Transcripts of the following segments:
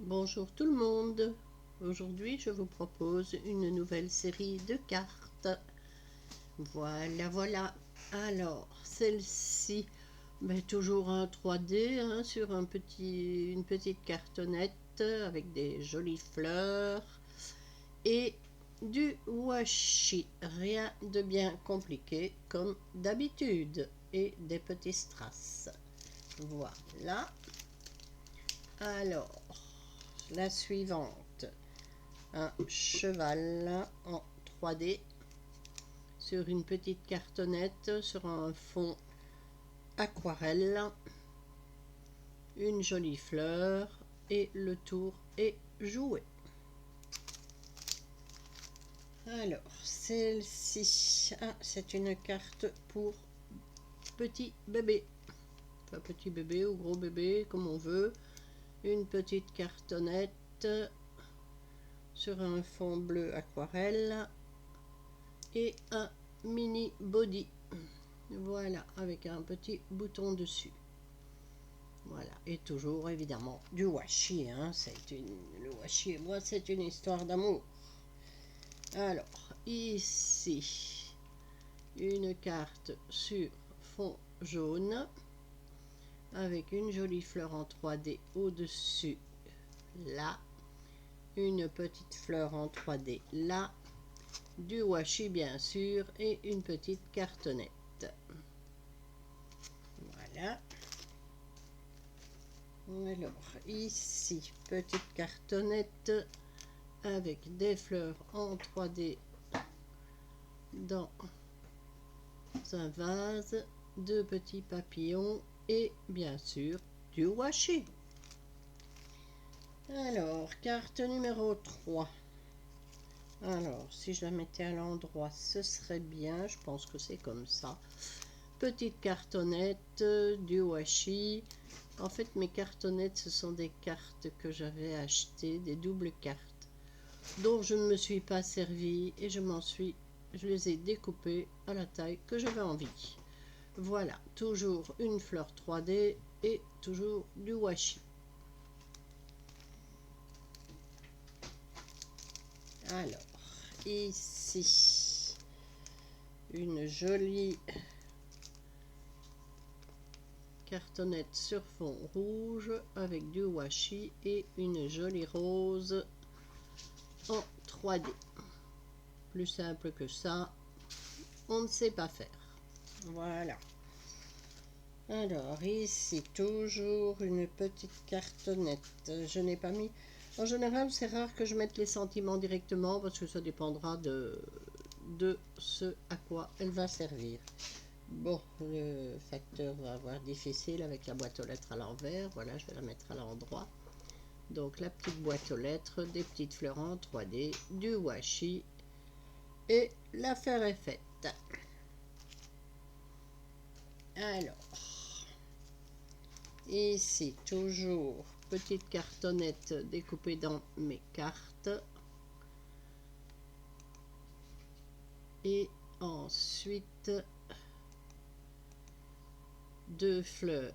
Bonjour tout le monde. Aujourd'hui, je vous propose une nouvelle série de cartes. Voilà. Alors, celle-ci, toujours un 3D sur une petite cartonnette avec des jolies fleurs et du washi. Rien de bien compliqué comme d'habitude et des petits strass. Voilà. Alors, la suivante, un cheval en 3D sur une petite cartonnette sur un fond aquarelle, une jolie fleur et le tour est joué. Alors, celle-ci, c'est une carte pour petit bébé, enfin petit bébé ou gros bébé comme on veut. Une petite cartonnette sur un fond bleu aquarelle et un mini body, voilà, avec un petit bouton dessus. Voilà, et toujours évidemment du washi, le washi et moi c'est une histoire d'amour. Alors ici une carte sur fond jaune avec une jolie fleur en 3D au dessus, là une petite fleur en 3D là, du washi bien sûr et une petite cartonnette. Voilà. Alors ici petite cartonnette avec des fleurs en 3D dans un vase, deux petits papillons et bien sûr du washi. Alors carte numéro 3. Alors si je la mettais à l'endroit ce serait bien, je pense que c'est comme ça. Petite cartonnette, du washi. En fait mes cartonnettes ce sont des cartes que j'avais achetées, des doubles cartes dont je ne me suis pas servi et je les ai découpées à la taille que j'avais envie. Voilà, toujours une fleur 3D et toujours du washi. Alors ici une jolie cartonnette sur fond rouge avec du washi et une jolie rose en 3D. Plus simple que ça, on ne sait pas faire. Voilà. Alors ici toujours une petite cartonnette. Je n'ai pas mis. En général, c'est rare que je mette les sentiments directement parce que ça dépendra de ce à quoi elle va servir. Bon, le facteur va avoir difficile avec la boîte aux lettres à l'envers. Voilà, je vais la mettre à l'endroit. Donc la petite boîte aux lettres, des petites fleurs en 3D, du washi et l'affaire est faite. Alors, ici toujours petite cartonnette découpée dans mes cartes. Et ensuite deux fleurs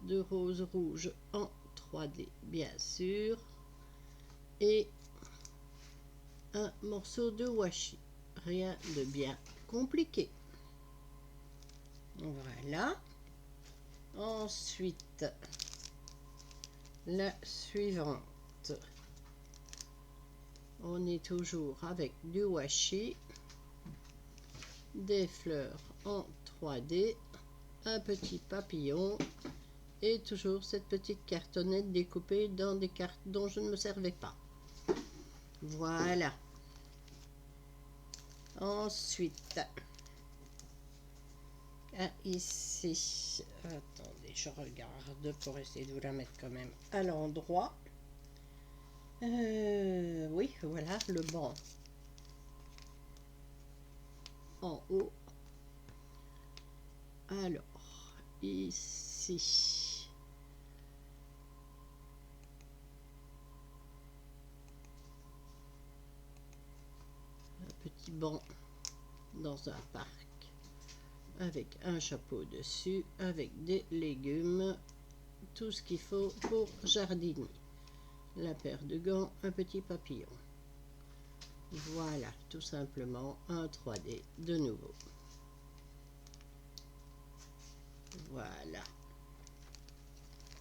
de rose rouge en 3D bien sûr et un morceau de washi, rien de bien compliqué. Voilà. Ensuite la suivante, on est toujours avec du washi, des fleurs en 3D, un petit papillon et toujours cette petite cartonnette découpée dans des cartes dont je ne me servais pas. Voilà. Ensuite, ici, attendez, je regarde pour essayer de vous la mettre quand même à l'endroit. Oui, voilà le banc en haut. Alors, ici, un petit banc dans un parc avec un chapeau dessus, avec des légumes, tout ce qu'il faut pour jardiner. la paire de gants, un petit papillon. Voilà, tout simplement un 3D de nouveau. Voilà.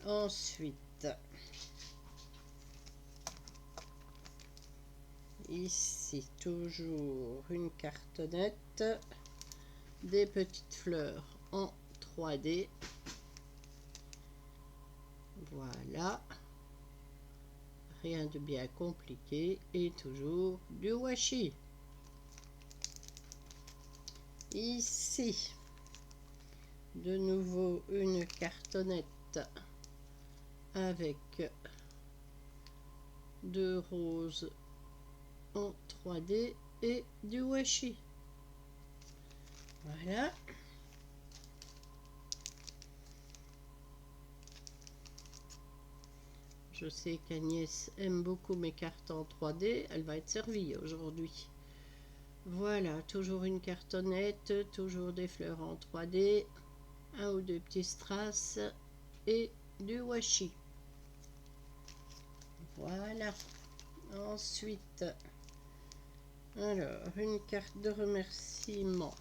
Ensuite, ici, toujours une cartonnette, des petites fleurs en 3D. Voilà. Rien de bien compliqué et toujours du washi. Ici, de nouveau une cartonnette avec deux roses en 3D et du washi. Voilà. Je sais qu'Agnès aime beaucoup mes cartes en 3D. Elle va être servie aujourd'hui. Voilà, toujours une cartonnette, toujours des fleurs en 3D, un ou deux petits strass et du washi. Voilà. Ensuite, alors, une carte de remerciement.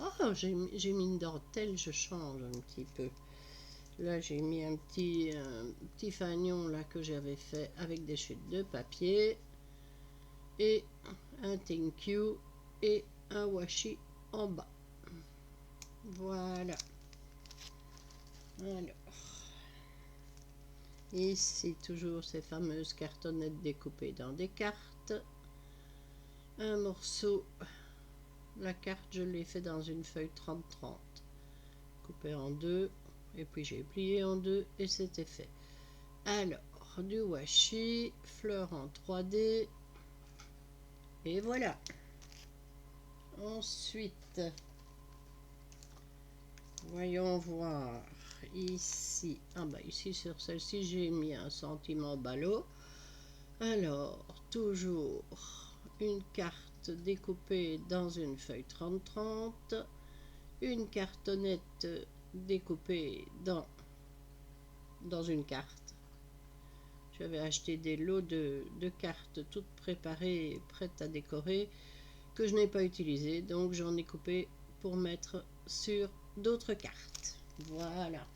Oh, j'ai mis une dentelle, je change un petit peu. Là, j'ai mis un petit fanion là que j'avais fait avec des chutes de papier et un thank you et un washi en bas. Voilà. Alors, ici, toujours ces fameuses cartonnettes découpées dans des cartes. Un morceau. La carte, je l'ai fait dans une feuille 30-30. Coupée en deux. Et puis j'ai plié en deux et c'était fait. Alors, du washi, fleurs en 3D. Et voilà. Ensuite, voyons voir. Ici, ah bah ici sur celle-ci, j'ai mis un sentiment ballot. Alors, toujours une carte découpée dans une feuille 30-30. Une cartonnette découpée dans une carte. J'avais acheté des lots de cartes toutes préparées, prêtes à décorer, que je n'ai pas utilisées, donc j'en ai coupé pour mettre sur d'autres cartes. Voilà.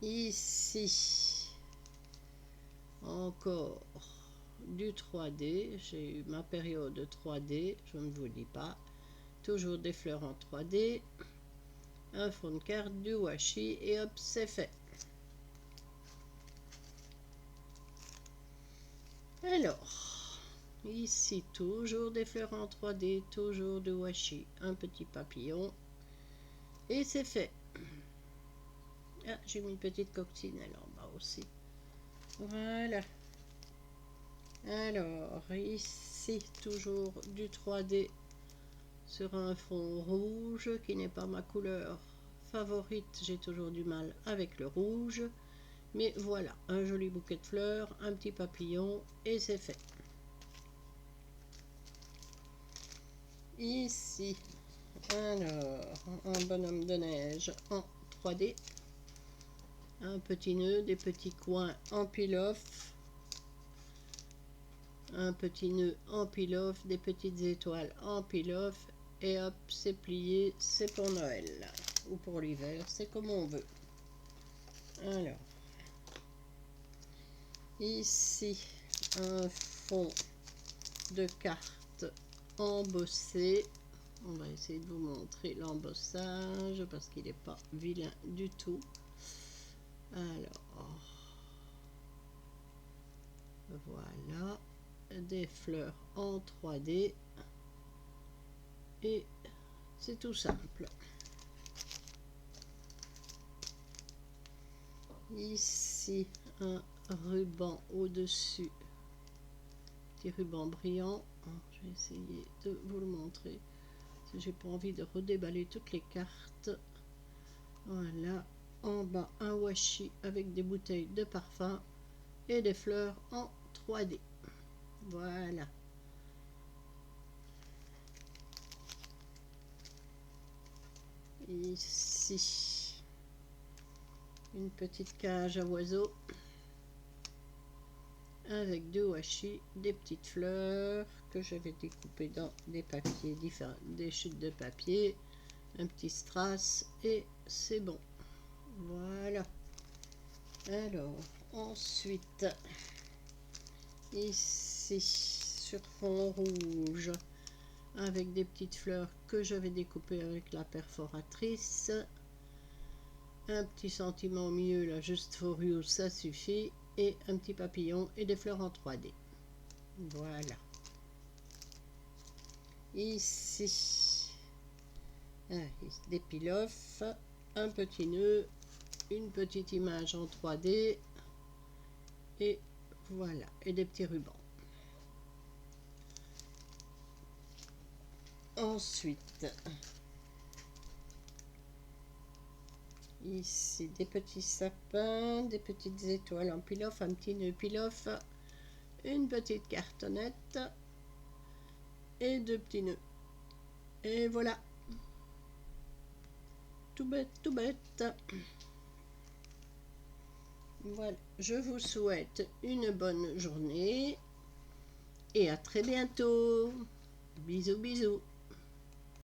Ici, encore du 3D. J'ai eu ma période 3D, je ne vous dis pas. Toujours des fleurs en 3D. Un fond de carte, du washi et hop, c'est fait. Alors, ici, toujours des fleurs en 3D, toujours du washi, un petit papillon. Et c'est fait. Ah, j'ai mis une petite coccinelle en bas aussi. Voilà. Alors, ici, toujours du 3D sur un fond rouge qui n'est pas ma couleur favorite. J'ai toujours du mal avec le rouge. Mais voilà, un joli bouquet de fleurs, un petit papillon et c'est fait. Ici, alors, un bonhomme de neige en 3D. Un petit nœud, des petits coins en peel-off. Un petit nœud en peel-off, des petites étoiles en peel-off. Et hop, c'est plié, c'est pour Noël. Ou pour l'hiver, c'est comme on veut. Alors, ici, un fond de carte embossé. On va essayer de vous montrer l'embossage parce qu'il n'est pas vilain du tout. Alors, voilà, des fleurs en 3D et c'est tout simple. Ici, un ruban au-dessus, petit ruban brillant. Je vais essayer de vous le montrer. J'ai pas envie de redéballer toutes les cartes. Voilà, en bas un washi avec des bouteilles de parfum et des fleurs en 3D. Voilà. Ici, une petite cage à oiseaux. avec 2 washi, des petites fleurs que je vais découper dans des papiers différents, des chutes de papier, un petit strass et c'est bon. Voilà. Alors, ensuite, ici, sur fond rouge, avec des petites fleurs que je vais découper avec la perforatrice. Un petit sentiment au milieu, là, juste for you, ça suffit. Et un petit papillon et des fleurs en 3D. Voilà. Ici, des pilofs, un petit nœud, une petite image en 3D. Et voilà, et des petits rubans. Ensuite, ici des petits sapins, des petites étoiles en pilof, un petit nœud pilof, une petite cartonnette et 2 petits nœuds. Et voilà. Tout bête, tout bête. Voilà, je vous souhaite une bonne journée et à très bientôt. Bisous, bisous.